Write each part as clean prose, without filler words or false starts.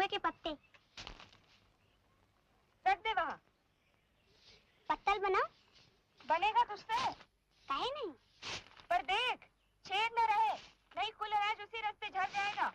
महुए के पत्ते रख दे वहाँ। पत्तल बना। बनेगा तुझसे? काहे नहीं। पर देख छेद न रहे, नहीं खुल अनाज उसी रास्ते झड़ जाएगा।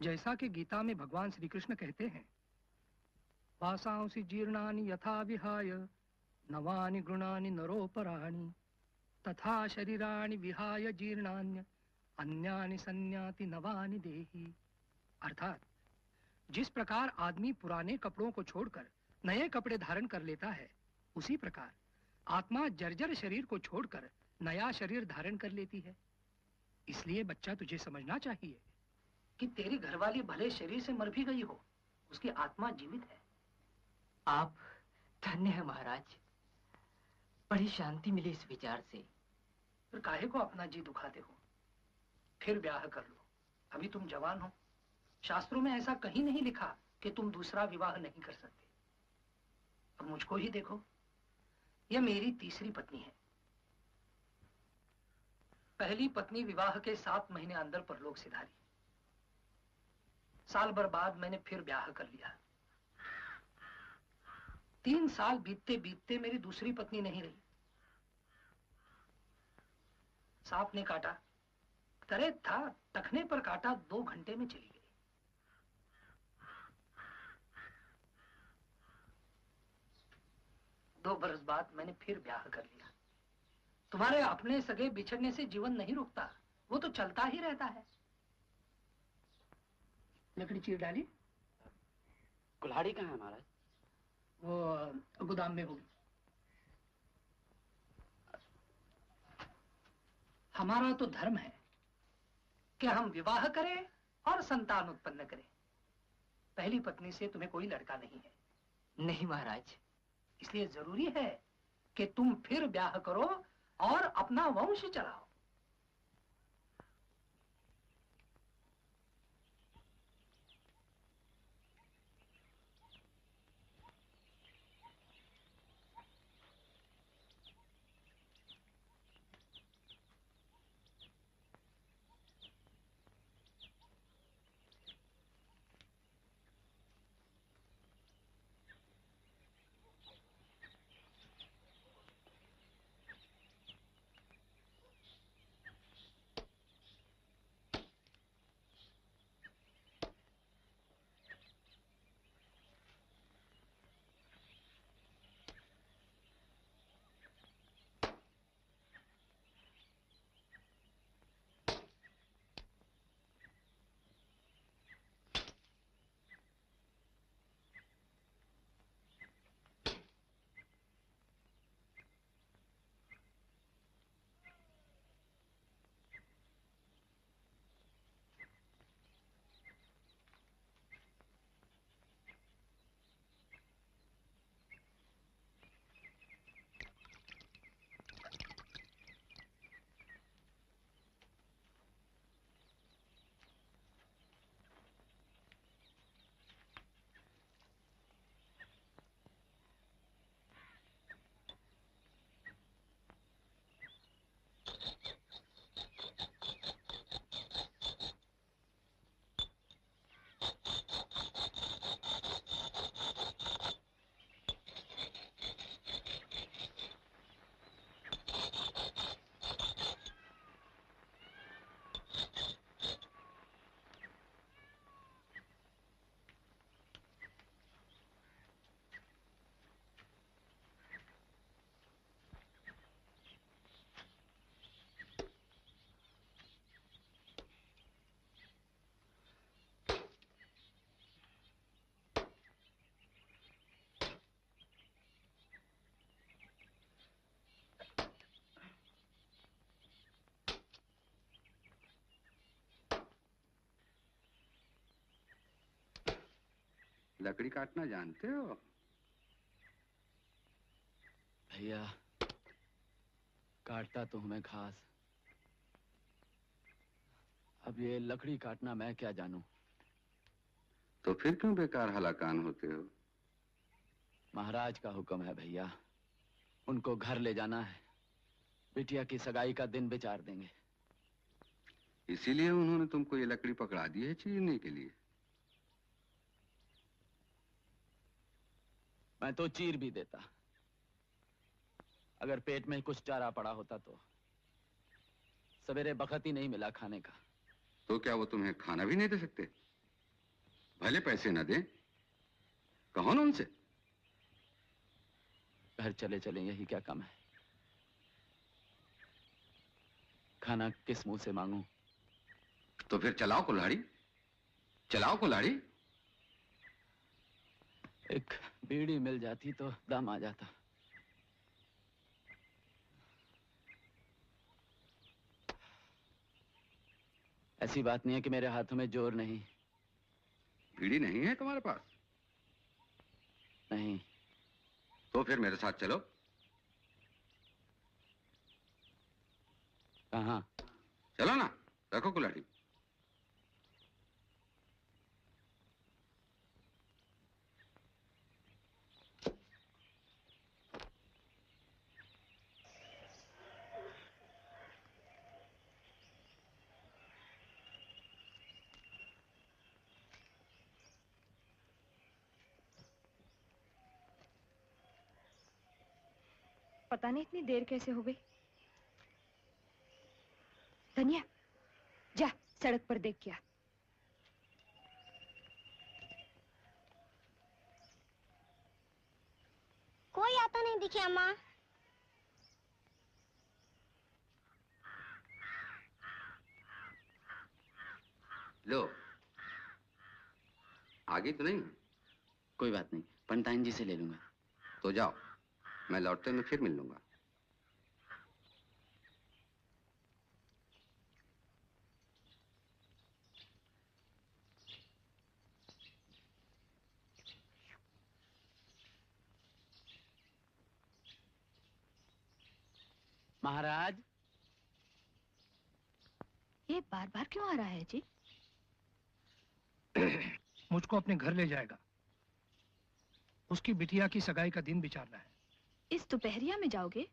जैसा कि गीता में भगवान श्री कृष्ण कहते हैं, वासांसि जीर्णानि यथा विहाय नवानि गृणानि नरोपराणि तथा शरीराणि विहाय जीर्णान्य अन्यानि संयाति नवानि देहि। अर्थात जिस प्रकार आदमी पुराने कपड़ों को छोड़कर नए कपड़े धारण कर लेता है, उसी प्रकार आत्मा जर्जर शरीर को छोड़कर नया शरीर धारण कर लेती है। इसलिए बच्चा तुझे समझना चाहिए कि तेरी घरवाली भले शरीर से मर भी गई हो, उसकी आत्मा जीवित है। आप धन्य है महाराज, बड़ी शांति मिली इस विचार से। फिर काहे को अपना जी दुखाते हो? फिर ब्याह कर लो, अभी तुम जवान हो। शास्त्रों में ऐसा कहीं नहीं लिखा कि तुम दूसरा विवाह नहीं कर सकते। अब मुझको ही देखो, यह मेरी तीसरी पत्नी है। पहली पत्नी विवाह के 7 महीने अंदर परलोक सिधारी। साल भर बाद मैंने फिर ब्याह कर लिया। 3 साल बीतते बीतते मेरी दूसरी पत्नी नहीं रही। सांप ने काटा, तरे था टखने पर काटा, 2 घंटे में चली गई। दो बरस बाद मैंने फिर ब्याह कर लिया। तुम्हारे अपने सगे बिछड़ने से जीवन नहीं रुकता, वो तो चलता ही रहता है। लकड़ी चीर डाली? कुल्हाड़ी कहाँ है महाराज? वो गोदाम में होगी। हमारा तो धर्म है कि हम विवाह करें और संतान उत्पन्न करें। पहली पत्नी से तुम्हें कोई लड़का नहीं है। नहीं महाराज। इसलिए जरूरी है कि तुम फिर ब्याह करो और अपना वंश चलाओ। लकड़ी काटना जानते हो? भैया, काटता तो हूं मैं घास। अब ये लकड़ी काटना मैं क्या जानूं? तो फिर क्यों बेकार हलाकान होते हो? महाराज का हुक्म है भैया। उनको घर ले जाना है। बिटिया की सगाई का दिन विचार देंगे। इसीलिए उन्होंने तुमको ये लकड़ी पकड़ा दी है चीरने के लिए। मैं तो चीर भी देता, अगर पेट में कुछ चारा पड़ा होता तो। सवेरे बखत ही नहीं मिला खाने का। तो क्या वो तुम्हें खाना भी नहीं दे सकते? भले पैसे न दें, कहो ना उनसे। घर चले चले यही क्या कम है? खाना किस मुंह से मांगूं? तो फिर चलाओ कुल्हाड़ी, चलाओ कुल्हाड़ी। एक बीड़ी मिल जाती तो दम आ जाता। ऐसी बात नहीं है कि मेरे हाथों में जोर नहीं। बीड़ी नहीं है तुम्हारे पास? नहीं। तो फिर मेरे साथ चलो। कहाँ? चलो ना, रखो कुल्हाड़ी। पता नहीं इतनी देर कैसे हो गई। धनिया, जा सड़क पर देख क्या। कोई आता नहीं दिखे अम्मा। लो, आगे तो नहीं? कोई बात नहीं, पंताइन जी से ले लूंगा। तो जाओ, मैं लौटते में फिर मिल लूंगा। महाराज, ये बार बार क्यों आ रहा है जी? मुझको अपने घर ले जाएगा। उसकी बिटिया की सगाई का दिन विचारना है। इस दोपहरिया में जाओगे?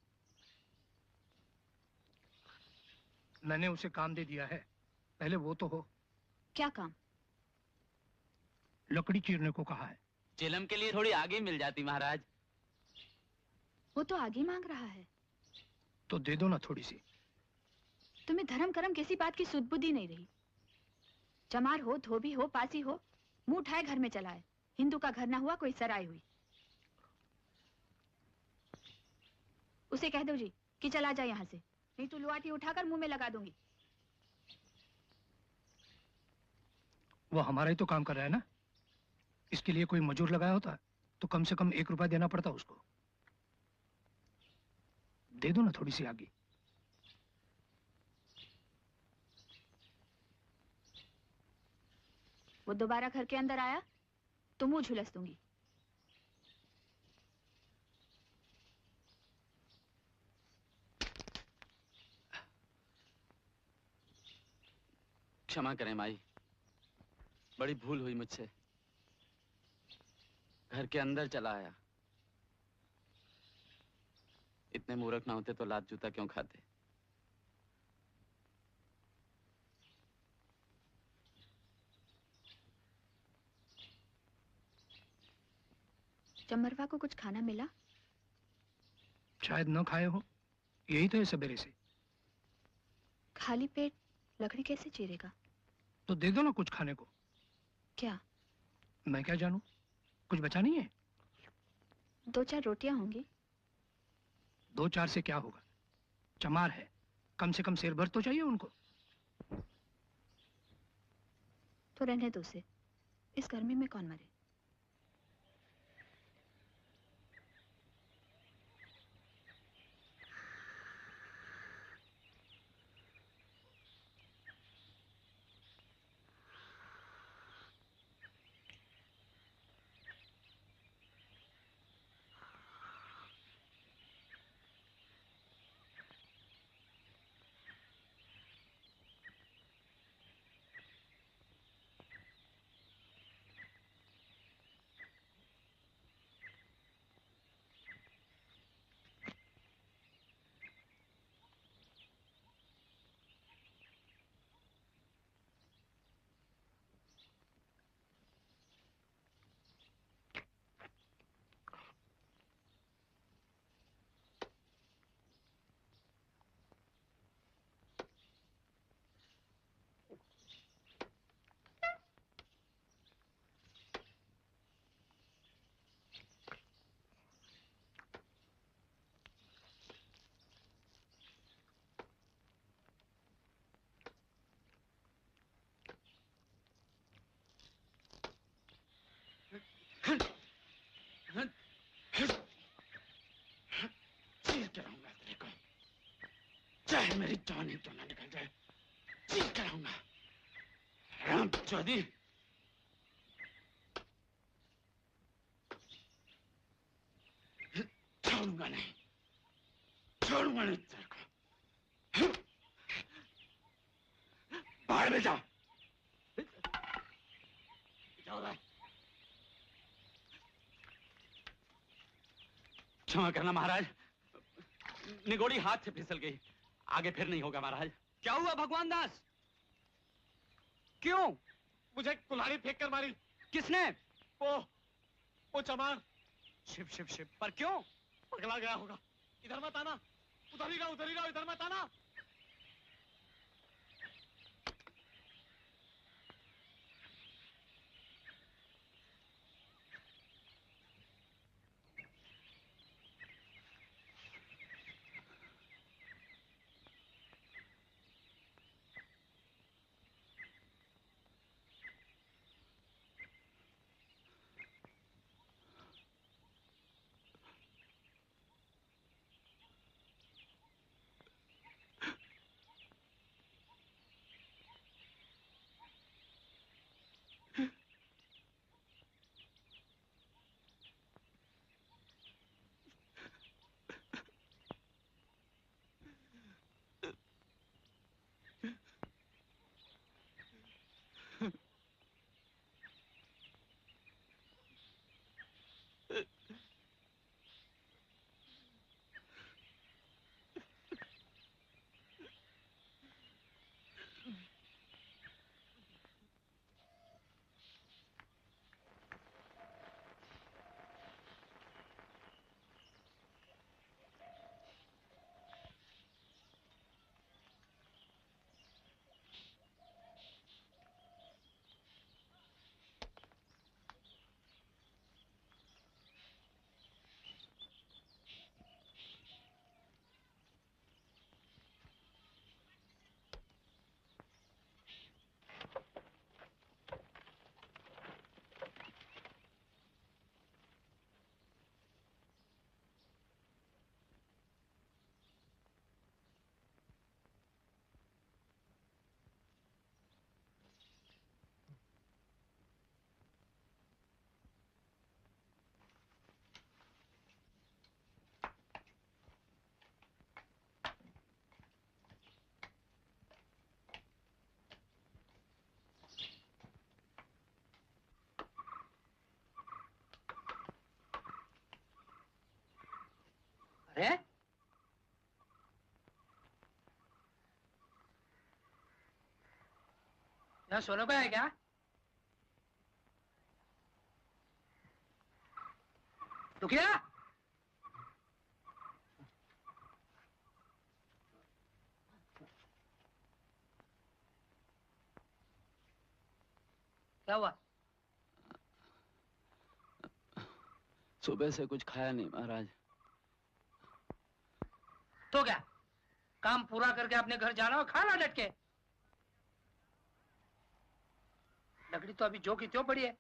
मैंने उसे काम दे दिया है, पहले वो तो हो। क्या काम? लकड़ी चीरने को कहा है। चिलम के लिए थोड़ी आगे मिल जाती महाराज। वो तो आगे मांग रहा है। तो दे दो ना थोड़ी सी। तुम्हें धर्म करम किसी बात की सुध-बुद्धि नहीं रही। चमार हो, धोबी हो, पासी हो, मुंह उठाए घर में चलाए। हिंदू का घर ना हुआ कोई सराय हुई। उसे कह दो जी कि चला जाए यहाँ से, नहीं तो लुआटी उठाकर मुंह में लगा दूंगी। वो हमारा ही तो काम कर रहा है ना। इसके लिए कोई मजूर लगाया होता तो कम से कम 1 रुपया देना पड़ता उसको। दे दो ना थोड़ी सी आगे। वो दोबारा घर के अंदर आया तो मुंह झुलस दूंगी। क्षमा करें माई, बड़ी भूल हुई मुझसे। घर के अंदर चला आया। इतने मूर्ख ना होते तो लात जूता क्यों खाते। चमरवा को कुछ खाना मिला? शायद न खाए हो, यही तो है सवेरे से। खाली पेट लकड़ी कैसे चीरेगा? तो दे दो ना कुछ खाने को। क्या? मैं क्या जानूं, कुछ बचा नहीं है? 2-4 रोटियां होंगी। 2-4 से क्या होगा, चमार है, कम से कम शेर भर तो चाहिए उनको। तो रहने दो उसे, इस गर्मी में कौन मरे। चाहे मेरी जान ही क्यों ना निकल जाए, चीख कराऊंगा। रामचौधरी, छोड़ूंगा नहीं, छोड़ूंगा नहीं तेरे को। बाहर में जा, जाओ। क्षमा करना महाराज, निगोड़ी हाथ से फिसल गई, आगे फिर नहीं होगा महाराज। क्या हुआ भगवान दास? क्यों? मुझे कुल्हाड़ी फेंक कर मारी। किसने? वो चमार। शिव शिव शिव, पर क्यों? पगला गया होगा। इधर मत आना, उधर ही रहो, इधर मत आना। अरे यहाँ सोने को है क्या? दुखिया, क्या हुआ? सुबह से कुछ खाया नहीं महाराज। तो क्या, काम पूरा करके अपने घर जाना और खाना डट के। लकड़ी तो अभी जो की त्यों पड़ी है,